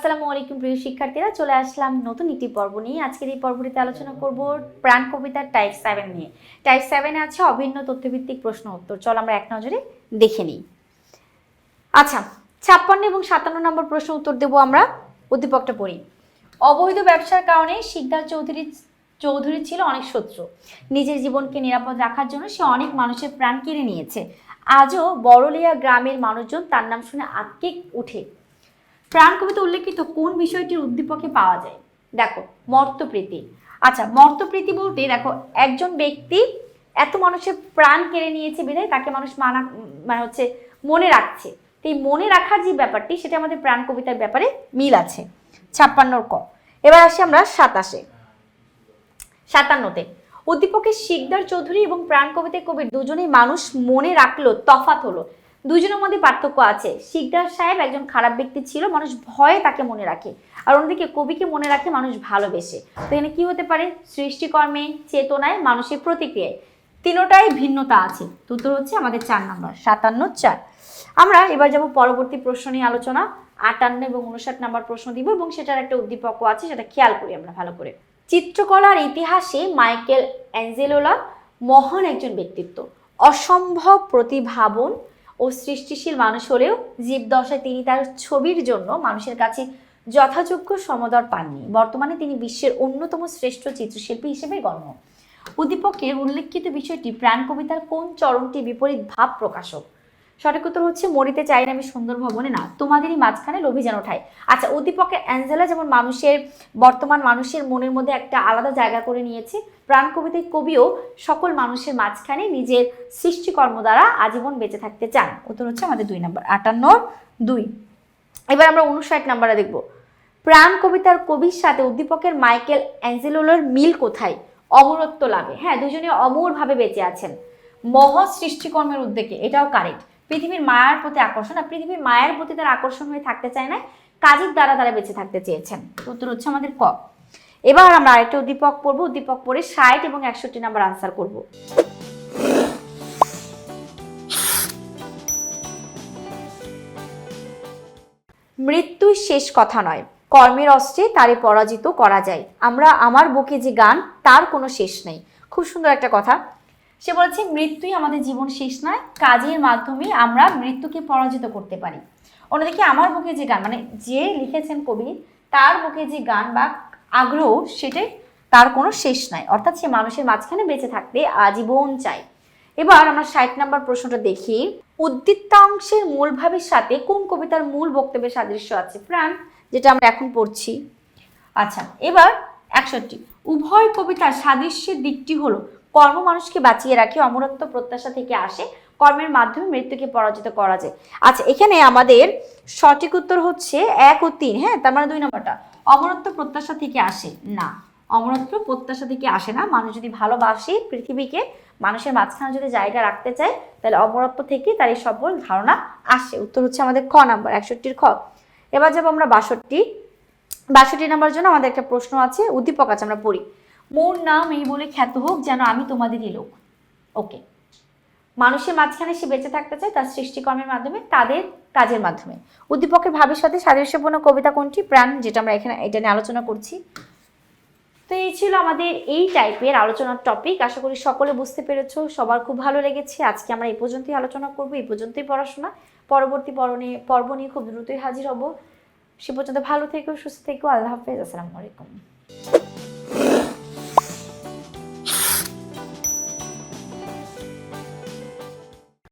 আসসালামু আলাইকুম প্রিয় শিক্ষার্থীরা, চলে আসলাম নতুন একটি পর্ব নিয়ে। আজকের এই পর্বটিতে আলোচনা করব প্রাণ কবিতার টাইপ 7 নিয়ে। টাইপ 7 আছে অভিন্ন তথ্যভিত্তিক প্রশ্ন উত্তর। চল আমরা এক নজরে দেখে নিই। আচ্ছা, 56 এবং 57 নম্বর প্রশ্ন উত্তর দেব আমরা। উদ্দীপকটা পড়ি। অবৈধ ব্যবসার কারণে শিকদার চৌধুরী ছিল অনেক শত্রু। নিজের জীবনকে নিরাপদ রাখার জন্য সে অনেক মানুষের প্রাণ কেড়ে নিয়েছে। আজও বড়লিয়া গ্রামের মানুষজন তার নাম শুনে আঁতকে ওঠে। প্রাণ কবিতা উল্লেখিত কোন বিষয়টির উদ্দীপকে পাওয়া যায়? দেখো, মর্তপ্রীতি। আচ্ছা, মর্তপ্রীতি বলতে দেখো, একজন ব্যক্তি এত মানুষের প্রাণ কেড়ে নিয়েছে বিধায় তাকে মানুষ মনে রাখছে। তো এই মনে রাখার যে ব্যাপারটি, সেটা আমাদের প্রাণ কবিতার ব্যাপারে মিল আছে। 56 ক। এবার আসি আমরা 57তে। উদ্দীপকে শিকদার চৌধুরী এবং প্রাণ কবিতায় কবির দুজনেই মানুষ মনে রাখলো, তফাৎ হলো। দুজনের মধ্যে পার্থক্য আছে। শিকদার সাহেব একজন খারাপ ব্যক্তি ছিল, মানুষ ভয়ে তাকে মনে রাখে। আর অন্যদিকে কবিকে মনে রাখে মানুষ ভালোবেসে। তো এখানে কি হতে পারে? সৃষ্টিকর্মে, চেতনায়, মানুষের প্রতিক্রিয়ায়, তিনটাই ভিন্নতা আছে। তো উত্তর হচ্ছে আমাদের 4 নম্বর, 57-4। আমরা এবার যাব পরবর্তী প্রশ্ন নিয়ে আলোচনা। 58 এবং 59 নম্বর প্রশ্ন দিব এবং সেটার একটা উদ্দীপকও আছে, সেটা খেয়াল করি আমরা ভালো করে। চিত্রকলার ইতিহাসে মাইকেল অ্যাঞ্জেলোলা মহান একজন ব্যক্তিত্ব। অসম্ভব প্রতিভাবান ও সৃষ্টিশীল মানুষ হলেও জীবদশায় তিনি তার ছবির জন্য মানুষের কাছে যথাযোগ্য সমদর পাননি। বর্তমানে তিনি বিশ্বের অন্যতম শ্রেষ্ঠ চিত্রশিল্পী হিসেবে গণ্য। উদ্দীপকের উল্লেখিত বিষয়টি প্রাণ কবিতার কোন চরণটি বিপরীত ভাব প্রকাশক? সঠিক উত্তর হচ্ছে মরিতে চাই না আমি সুন্দর ভবনে না, তোমাদেরই মাঝখানে লোভী যেন ঠাই। আচ্ছা, উদ্দীপকের অ্যাঞ্জেলা যেমন বর্তমান মানুষের মনের মধ্যে একটা আলাদা জায়গা করে নিয়েছে, প্রাণ কবিতায় কবিও সকল মানুষের মাঝখানে নিজের সৃষ্টিকর্ম দ্বারা আজীবন বেঁচে থাকতে চান। উত্তর হচ্ছে আমাদের 2 নম্বর, 58-2। এবার আমরা 59 নম্বরে দেখব। প্রাণ কবিতার কবির সাথে উদ্দীপকের মাইকেল অ্যাঞ্জেলোলার মিল কোথায়? অমরত্ব লাভে। হ্যাঁ, দুজনে অমরভাবে বেঁচে আছেন মহৎ সৃষ্টিকর্মের উদ্যোগে, এটাও কারেক্ট। পৃথিবীর মায়ার প্রতি আকর্ষণ, আর পৃথিবীর মায়ের প্রতি তারা আকর্ষণ হয়ে থাকতে চায় না, কাজের দ্বারা তারা বেঁচে থাকতে চেয়েছেন। উত্তর হচ্ছে আমাদের ক। এবার আমরা আরেকটা উদ্দীপক পড়বো। উদ্দীপক পড়ে 60 এবং 61 নাম্বার আনসার করব। মৃত্যুই শেষ কথা নয়, কর্মের অস্ত্রে তারে পরাজিত করা যায়। আমার বুকে যে গান, তার কোনো শেষ নেই। খুব সুন্দর একটা কথা। সে বলেছে মৃত্যুই আমাদের জীবন শেষ নয়, কাজের মাধ্যমে আমরা মৃত্যুকে পরাজিত করতে পারি। অন্যদিকে আমার বুকে যে গান, মানে যে লিখেছেন কবি, তার বুকে যে গান বা আগ্রহ, সেটাই তার কোনো শেষ নাই, অর্থাৎ সে মানুষের মাঝখানে বেঁচে থাকতে আজীবন চায়। এবার আমরা 60 নম্বর প্রশ্নটা দেখি। উদ্দীপ্তাংশের মূল ভাবের সাথে কোন কবিতার মূল বক্তব্যের সাদৃশ্য আছে? প্রাণ, যেটা আমরা এখন পড়ছি। আচ্ছা, এবার 61। উভয় কবিতার সাদৃশ্যের দিকটি হলো কর্ম মানুষকে বাঁচিয়ে রাখে, অমরত্ব প্রত্যাশা থেকে আসে, কর্মের মাধ্যমে মৃত্যুকে পরাজিত করা যায়। আচ্ছা, এখানে আমাদের সঠিক উত্তর হচ্ছে 1 ও 3। হ্যাঁ, তার মানে 2 নম্বরটা। অমরত্ব প্রত্যাশা থেকে আসে না, অমরত্ব প্রত্যাশা থেকে আসে না। মানুষ যদি ভালোবাসে পৃথিবীকে, মানুষের মাঝখানে যদি জায়গা রাখতে চায়, তাহলে অমরত্ব থেকে তার এই সফল ধারণা আসে। উত্তর হচ্ছে আমাদের খ নাম্বার, 61-র খ। এবার যাবো আমরা 62 নম্বরের জন্য আমাদের একটা প্রশ্ন আছে, উদ্দীপক আছে, আমরা পড়ি। মোর নাম এই বলে খ্যাত হোক, যেন আমি তোমাদেরই লোক। ওকে, মানুষের মাঝখানে সে বেঁচে থাকতে চায় তার সৃষ্টিকর্মের মাধ্যমে, তাদের কাজের মাধ্যমে। উদ্দীপকের ভাবের সাথে সাদৃশ্যপূর্ণ কবিতা কোনটি? প্রাণ, যেটা আমরা এখানে এটা নিয়ে আলোচনা করছি। তো এই ছিল আমাদের এই টাইপের আলোচনার টপিক। আশা করি সকলে বুঝতে পেরেছো, সবার খুব ভালো লেগেছে। আজকে আমরা এই পর্যন্তই আলোচনা করব, এই পর্যন্তই পড়াশোনা। পরবর্তী পর্ব নিয়ে খুব দ্রুতই হাজির হব। সে পর্যন্ত ভালো থেকো, সুস্থ থেকো। আল্লাহ হাফেজ, আসসালামু আলাইকুম।